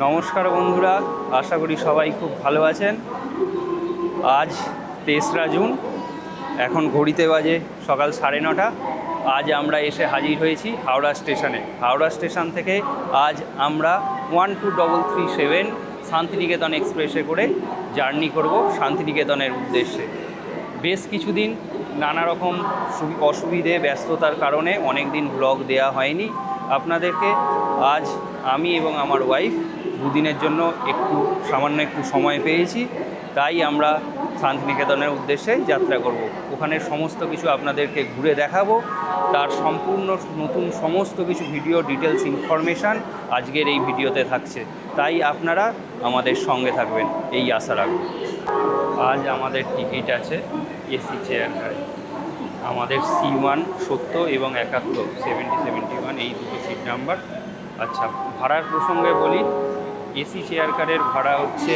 নমস্কার বন্ধুরা, আশা করি সবাই খুব ভালো আছেন। আজ 3রা জুন, এখন ঘড়িতে বাজে সকাল 9:30। আজ আমরা এসে হাজির হয়েছি হাওড়া স্টেশনে। হাওড়া স্টেশন থেকে আজ আমরা 12337 শান্তিনিকেতন এক্সপ্রেসে করে জার্নি করব শান্তিনিকেতনের উদ্দেশ্যে। বেশ কিছুদিন নানা রকম অসুবিধে ব্যস্ততার কারণে অনেক দিন ব্লগ দেওয়া হয়নি আপনাদেরকে। আজ আমি এবং আমার ওয়াইফ দুদিনের জন্য সামান্য একটু সময় পেয়েছি, তাই আমরা শান্তিনিকেতনের উদ্দেশ্যে যাত্রা করব। ওখানের সমস্ত কিছু আপনাদেরকে ঘুরে দেখাবো। তার সম্পূর্ণ নতুন সমস্ত কিছু ভিডিও ডিটেলস ইনফরমেশান আজকের এই ভিডিওতে থাকছে, তাই আপনারা আমাদের সঙ্গে থাকবেন এই আশা রাখব। আজ আমাদের টিকিট আছে এসি চেয়ার গাড়ি। আমাদের C1 70 এবং 71 71 এই দুটো সিট নাম্বার। আচ্ছা, ভাড়ার প্রসঙ্গে বলি, এসি চেয়ার কারের ভাড়া হচ্ছে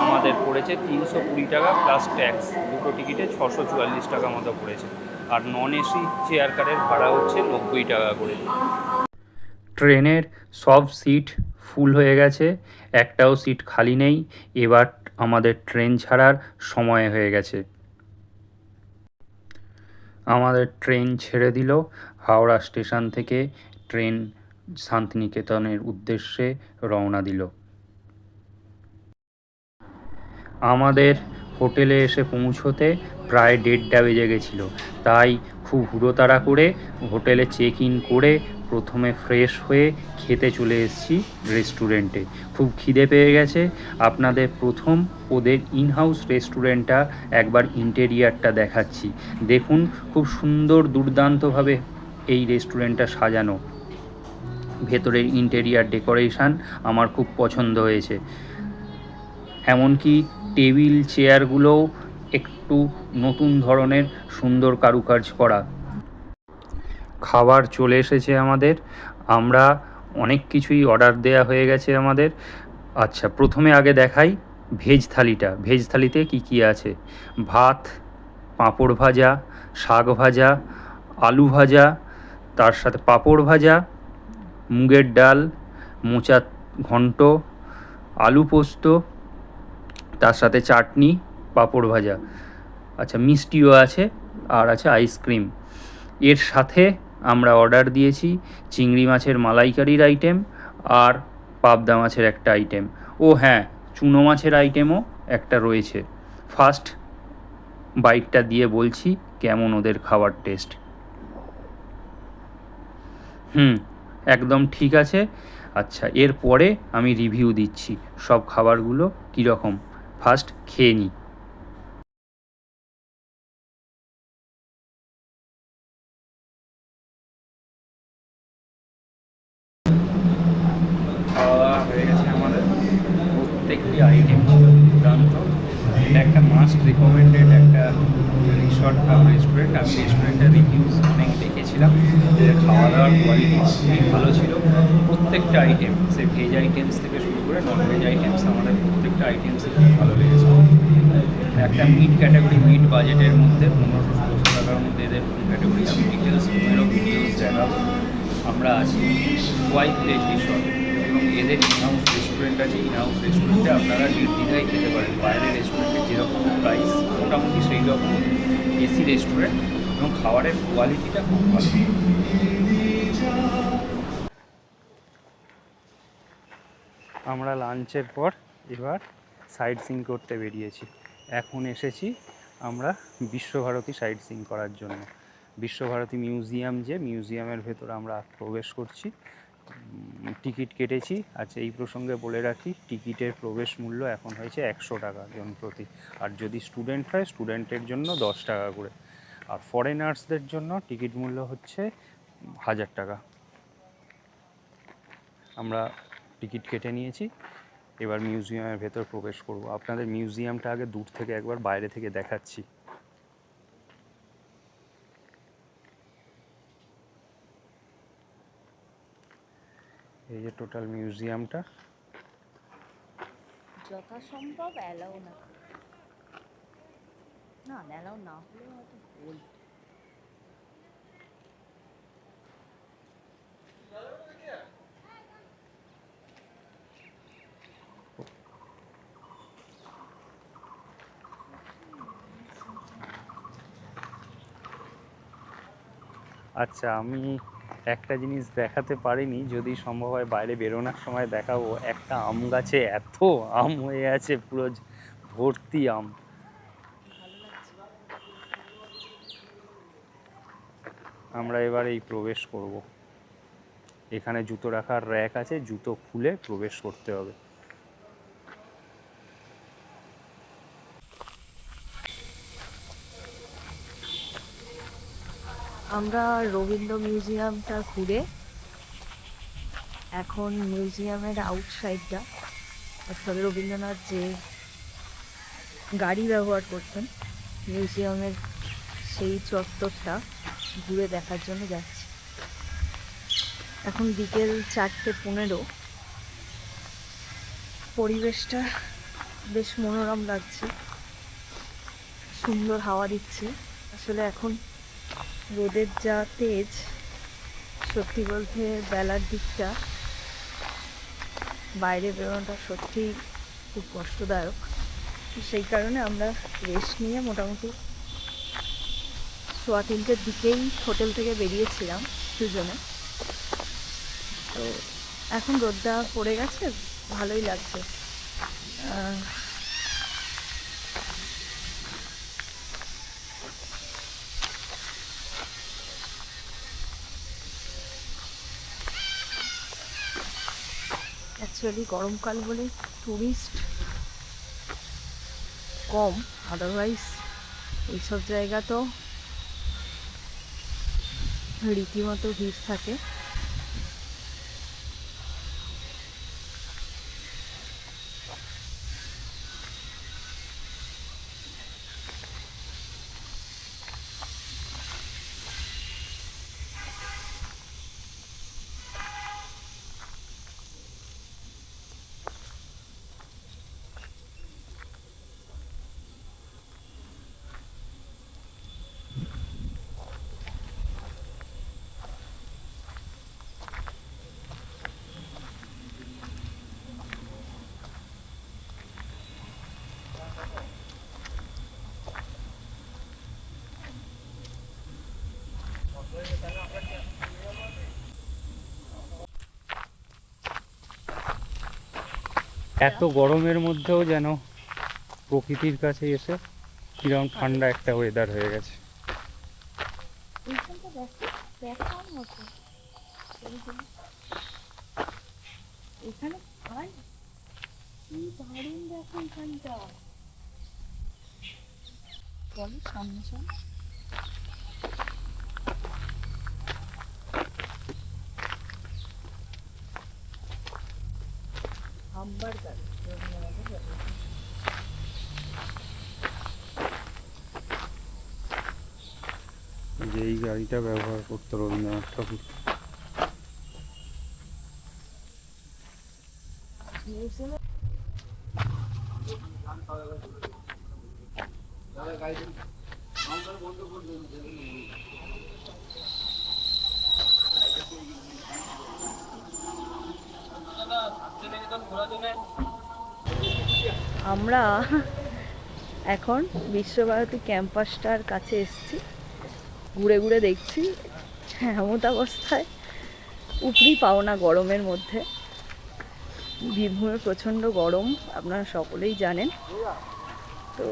আমাদের পড়েছে 320 টাকা প্লাস ট্যাক্স। দুটো টিকিটে 644 টাকা মতো পড়েছে। আর নন এসি চেয়ার কারের ভাড়া হচ্ছে 90 টাকা করে। ট্রেনের সব সিট ফুল হয়ে গেছে, একটাও সিট খালি নেই। এবার আমাদের ট্রেন ছাড়ার সময় হয়ে গেছে। আমাদের ট্রেন ছেড়ে দিল। হাওড়া স্টেশন থেকে ট্রেন শান্তিনিকেতনের উদ্দেশ্যে রওনা দিল। আমাদের হোটেলে এসে পৌঁছোতে প্রায় 1:30 বেজে গেছিলো, তাই খুব হুড়োতাড়া করে হোটেলে চেক ইন করে প্রথমে ফ্রেশ হয়ে খেতে চলে এসেছি রেস্টুরেন্টে। খুব খিদে পেয়ে গেছে। আপনাদের প্রথম ওদের ইনহাউস রেস্টুরেন্টটা একবার ইন্টেরিয়ারটা দেখাচ্ছি। দেখুন, খুব সুন্দর দুর্দান্তভাবে এই রেস্টুরেন্টটা সাজানো। ভেতরের ইন্টেরিয়ার ডেকোরেশন আমার খুব পছন্দ হয়েছে। এমনকি টেবিল চেয়ারগুলোও একটু নতুন ধরনের সুন্দর কারুকাজ করা। খাবার চলে এসেছে আমাদের। আমরা অনেক কিছুই অর্ডার দেওয়া হয়ে গেছে আমাদের। আচ্ছা, প্রথমে আগে দেখাই ভেজ থালিটা। ভেজ থালিতে কি কি আছে: ভাত, পাঁপড় ভাজা, শাক ভাজা, আলু ভাজা, তার সাথে পাঁপড় ভাজা, মুগের ডাল, মোচা ঘন্ট, আলু পোস্ত, তার সাথে চাটনি, পাঁপড় ভাজা। আচ্ছা, মিষ্টিও আছে, আর আছে আইসক্রিম। এর সাথে আমরা অর্ডার দিয়েছি চিংড়ি মাছের মালাইকারির আইটেম আর পাবদা মাছের একটা আইটেম। ও হ্যাঁ, চুনো মাছের আইটেমও একটা রয়েছে। ফার্স্ট বাইটটা দিয়ে বলছি কেমন ওদের খাবার টেস্ট। একদম ঠিক আছে। আচ্ছা, এরপরে আমি রিভিউ দিচ্ছি সব খাবারগুলো কীরকম। ফার্স্ট খেয়ে নিই। খাওয়া হয়ে গেছে আমাদের। প্রত্যেকটি আইটেম ছিল দুর্দান্ত। এটা একটা মাস্ট রিকমেন্ডেড একটা রিসর্ট কাম রেস্টুরেন্ট। আমি রেস্টুরেন্টের রিভিউজ অনেক দেখেছিলাম, এদের খাওয়া দাওয়ার কোয়ালিটি খুবই ভালো ছিল। প্রত্যেকটা আইটেম, সে ভেজ আইটেমস থেকে শুরু করে নন ভেজ আইটেমস, আমাদের প্রত্যেকটা আইটেমসই খুব ভালো লেগেছে। একটা মিড ক্যাটাগরি, মিড বাজেটের মধ্যে 1500-1600 টাকার মধ্যে এদের ক্যাটাগরি। আমি ডিটেলস রুমেরও ভিডিওস দেখাবো। আমরা আছি ওয়াই ভিলেজ রিসর্ট এবং এদের ইনহাউস রেস্টুরেন্ট আছে। ইনহাউস রেস্টুরেন্টে আপনারা নির্দ্বিধায় খেতে পারেন। বাইরের রেস্টুরেন্টে যেরকম প্রাইস, মোটামুটি সেই রকম এসি রেস্টুরেন্ট এবং খাবারের কোয়ালিটিটা খুব ভালো। আমরা লাঞ্চের পর এবার সাইট সিইং করতে বেরিয়েছি। এখন এসেছি আমরা বিশ্বভারতী সাইট সিইং করার জন্য। বিশ্বভারতী মিউজিয়াম, যে মিউজিয়ামের ভেতর আমরা প্রবেশ করছি। টিকিট কেটেছি। আচ্ছা, এই প্রসঙ্গে বলে রাখি, টিকিটের প্রবেশ মূল্য এখন হয়েছে 100 টাকা জন প্রতি। আর যদি স্টুডেন্ট হয়, স্টুডেন্টের জন্য 10 টাকা করে। আর ফরেনার্সদের জন্য টিকিট মূল্য হচ্ছে 1000 টাকা। আমরা টিকিট কেটে নিয়েছি, এবার মিউজিয়ামের ভেতর প্রবেশ করব। আপনাদের মিউজিয়ামটা আগে দূর থেকে একবার বাইরে থেকে দেখাচ্ছি। এই যে টোটাল মিউজিয়ামটা। যথাসম্ভব অ্যালাউ না, অ্যালাউ না হলে হয়তো বলতো। আচ্ছা, আমি একটা জিনিস দেখাতে পারিনি, যদি সম্ভব হয় বাইরে বেরোনোর সময় দেখাবো। একটা আম গাছে এত আম হয়ে আছে, পুরো ভর্তি আম। ভালো লাগছে। আমরা এবার এই প্রবেশ করব। এখানে জুতো রাখার র্যাক আছে, জুতো খুলে প্রবেশ করতে হবে। আমরা রবীন্দ্র মিউজিয়ামটা ঘুরে এখন মিউজিয়ামের আউটসাইডটা, অর্থাৎ রবীন্দ্রনাথ যে গাড়ি ব্যবহার করতেন মিউজিয়ামের সেই চত্বরটা ঘুরে দেখার জন্য যাচ্ছি। এখন বিকেল 4:15। পরিবেশটা বেশ মনোরম লাগছে, সুন্দর হাওয়া দিচ্ছে। আসলে এখন রোদের যা তেজ, সত্যি বলতে বেলার দিকটা বাইরে বেরোনোটা সত্যিই খুব কষ্টদায়ক। সেই কারণে আমরা রেস্ট নিয়ে মোটামুটি 3:15 দিকেই হোটেল থেকে বেরিয়েছিলাম দুজনে। তো এখন রোদটা পড়ে গেছে, ভালোই লাগছে। অ্যাকচুয়ালি গরমকাল বলে টুরিস্ট কম, আদারওয়াইজ এইসব জায়গা তো রীতিমতো ভিড় থাকে। এত গরমের মধ্যেও যেন প্রকৃতির কাছে এসে কিরকম ঠান্ডা একটা ওয়েদার হয়ে গেছে। এইখানটা দেখো, দেখার মতো এখানে ভাই, কি দারুণ দেখো এখানটা। চলো সামনে চল। হাম্বার গাড়ি যেই গাড়িটা ব্যবহার করতো রবীন্দ্রনাথ ঠাকুর। মিউজিয়ামে। আমরা এখন বিশ্বভারতী ক্যাম্পাসটার কাছে এসেছি, ঘুরে ঘুরে দেখছি। এমত অবস্থায় উপরি পাও না গরমের মধ্যে। বীরভূমে প্রচণ্ড গরম, আপনারা সকলেই জানেন। তো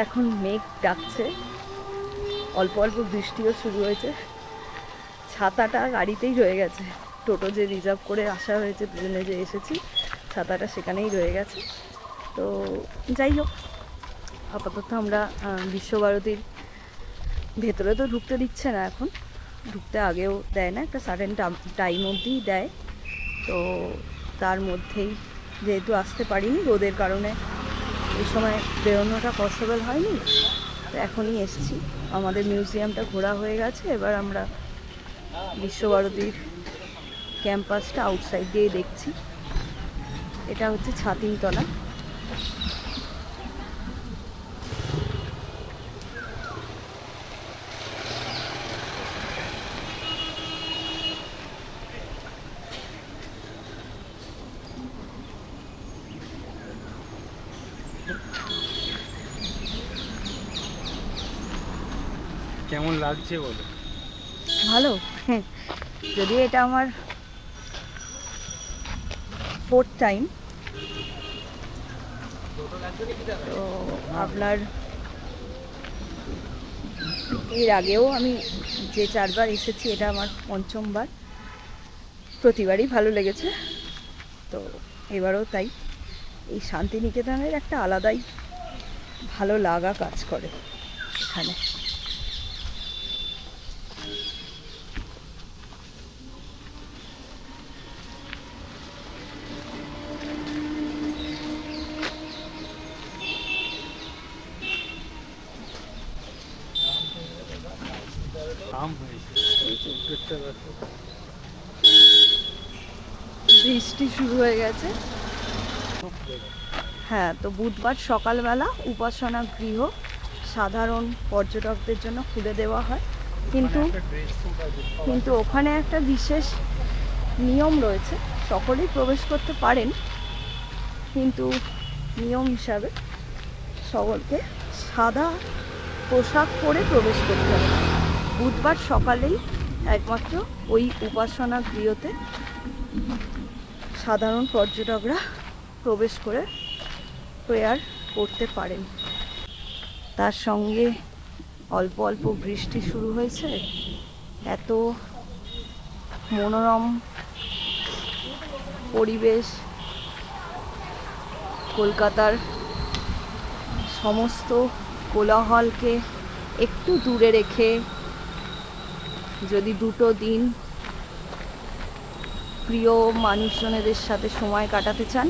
এখন মেঘ ডাকছে, অল্প অল্প বৃষ্টিও শুরু হয়েছে। ছাতাটা গাড়িতেই রয়ে গেছে, টোটো যে রিজার্ভ করে আসা হয়েছে, দুজনে যে এসেছি, ছাতাটা সেখানেই রয়ে গেছে। তো যাই হোক, আপাতত আমরা বিশ্বভারতীর ভেতরে তো ঢুকতে দিচ্ছে না এখন, ঢুকতে আগেও দেয় না, একটা সার্টেন টাইম অবধিই দেয়। তো তার মধ্যেই যেহেতু আসতে পারিনি রোদের কারণে, এই সময় বেরোনোটা পসিবল হয়নি, তো এখনই এসেছি। আমাদের মিউজিয়ামটা ঘোরা হয়ে গেছে, এবার আমরা বিশ্বভারতীর ক্যাম্পাসটা আউটসাইড দিয়ে দেখছি। এটা হচ্ছে ছাতিমতলা। কেমন লাগছে বলো? ভালো। হ্যাঁ, যদিও এটা আমার 4th টাইম। তো আপনার এর আগেও আমি যে 4বার এসেছি, এটা আমার 5ম বার। প্রতিবারই ভালো লেগেছে, তো এবারও তাই। এই শান্তিনিকেতনের একটা আলাদাই ভালো লাগা কাজ করে এখানে। বৃষ্টি শুরু হয়ে গেছে। হ্যাঁ, তো বুধবার সকালবেলা উপাসনা গৃহ সাধারণ পর্যটকদের জন্য খুলে দেওয়া হয়, কিন্তু ওখানে একটা বিশেষ নিয়ম রয়েছে। সকলেই প্রবেশ করতে পারেন, কিন্তু নিয়ম হিসাবে সকলকে সাদা পোশাক পরে প্রবেশ করতে হবে। বুধবার সকালেই একমাত্র ওই উপাসনা গৃহতে সাধারণ পর্যটকরা প্রবেশ করে প্রেয়ার করতে পারেন। তার সঙ্গে অল্প অল্প বৃষ্টি শুরু হয়েছে। এত মনোরম পরিবেশ, কলকাতার সমস্ত কোলাহলকে একটু দূরে রেখে যদি 2টো দিন প্রিয় মানুষজনেদের সাথে সময় কাটাতে চান,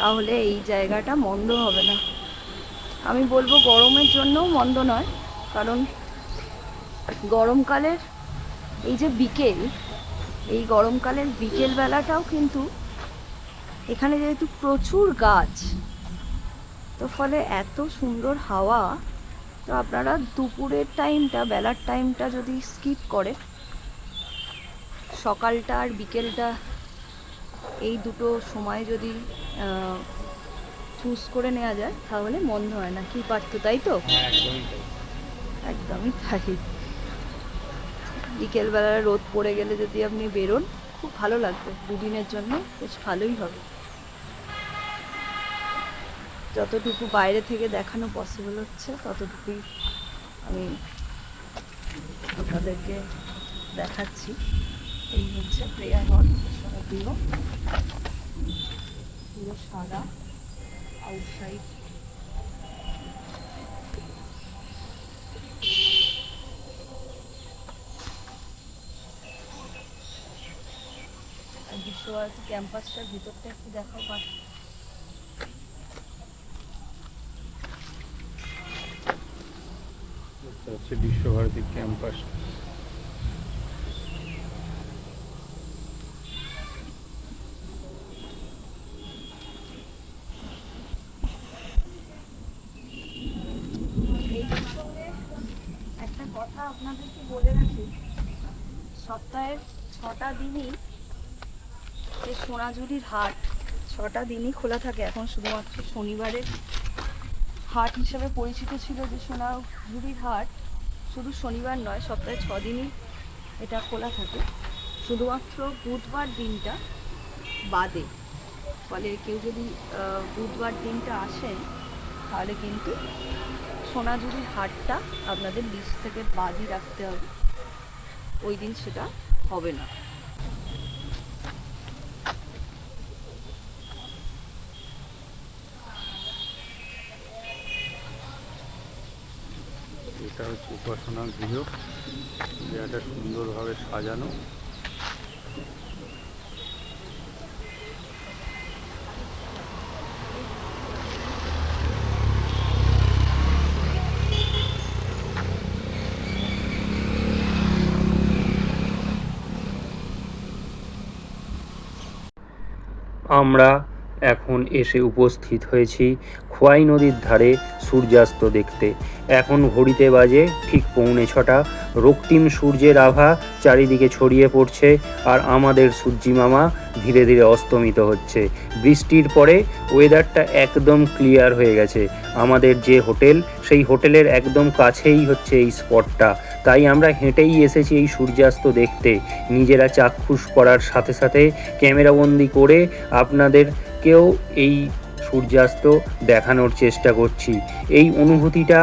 তাহলে এই জায়গাটা মন্দ হবে না। আমি বলবো গরমের জন্যও মন্দ নয়, কারণ গরমকালের এই যে এই গরমকালের বিকেলবেলাটাও কিন্তু এখানে যেহেতু প্রচুর গাছ, তো ফলে এত সুন্দর হাওয়া। তো আপনারা দুপুরের টাইমটা, বেলার টাইমটা যদি স্কিপ করে সকালটা আর বিকেলটা, এই দুটো সময় যদি চুজ করে নেওয়া যায় তাহলে মন্দ হয় না। কি পারতো, তাই তো? একদমই তাই। বিকেলবেলা রোদ পড়ে গেলে যদি আপনি বেরোন, খুব ভালো লাগবে। দুদিনের জন্য বেশ ভালোই হবে। যতটুকু বাইরে থেকে দেখানো পসিবল হচ্ছে ততটুকুই আমি আপনাদেরকে দেখাচ্ছি। এই হচ্ছে প্রেয়ার হল, গৃহ, পুরো সাদা আউটসাইড। আর বিশ্বভারতী ক্যাম্পাসটার ভিতরটা একটু দেখাও পাঠ। হচ্ছে বিশ্বভারতী ক্যাম্পাস। একটা কথা আপনাদেরকে বলে রাখি, সপ্তাহের 6টা দিনই যে সোনাঝুরির হাট, 6টা দিনই খোলা থাকে। এখন শুধুমাত্র শনিবারের হাট হিসেবে পরিচিত ছিল যে সোনাঝুরির হাট, শুধু শনিবার নয়, সপ্তাহে 6 দিনই এটা খোলা থাকে, শুধুমাত্র বুধবার দিনটা বাদে। ফলে কেউ যদি বুধবার দিনটা আসেন, তাহলে কিন্তু সোনাঝুরির হাটটা আপনাদের লিস্ট থেকে বাদই রাখতে হবে, ওই দিন সেটা হবে না। এটা হচ্ছে উপাসনা গৃহ, যেটা সুন্দরভাবে সাজানো। আমরা এখন এসে উপস্থিত হয়েছি খোয়াই নদীর ধারে সূর্যাস্ত দেখতে। এখন ঘড়িতে বাজে ঠিক 6:45। রক্তিম সূর্যের আভা চারিদিকে ছড়িয়ে পড়ছে, আর আমাদের সূর্যি মামা ধীরে ধীরে অস্তমিত হচ্ছে। বৃষ্টির পরে ওয়েদারটা একদম ক্লিয়ার হয়ে গেছে। আমাদের যে হোটেল, সেই হোটেলের একদম কাছেই হচ্ছে এই স্পটটা। তাই আমরা হেঁটেই এসেছি এই সূর্যাস্ত দেখতে। নিজেরা চাক্ষুষ করার সাথে সাথে ক্যামেরাবন্দি করে আপনাদেরকেও এই সূর্যাস্ত দেখানোর চেষ্টা করছি। এই অনুভূতিটা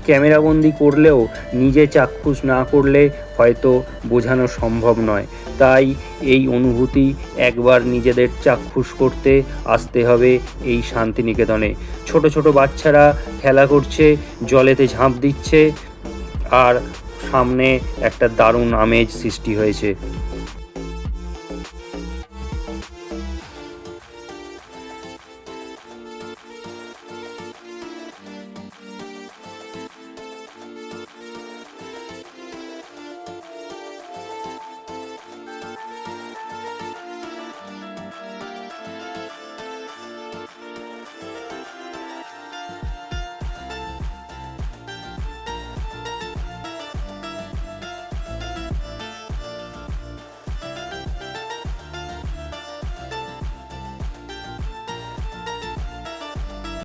ক্যামেরাবন্দি করলেও নিজে চাক্ষুষ না করলে হয়তো বোঝানো সম্ভব নয়। তাই এই অনুভূতি একবার নিজেদের চাক্ষুষ করতে আসতে হবে এই শান্তিনিকেতনে। ছোট ছোট বাচ্চারা খেলা করছে, জলেতে ঝাঁপ দিচ্ছে, আর সামনে একটা দারুণ আমেজ সৃষ্টি হয়েছে।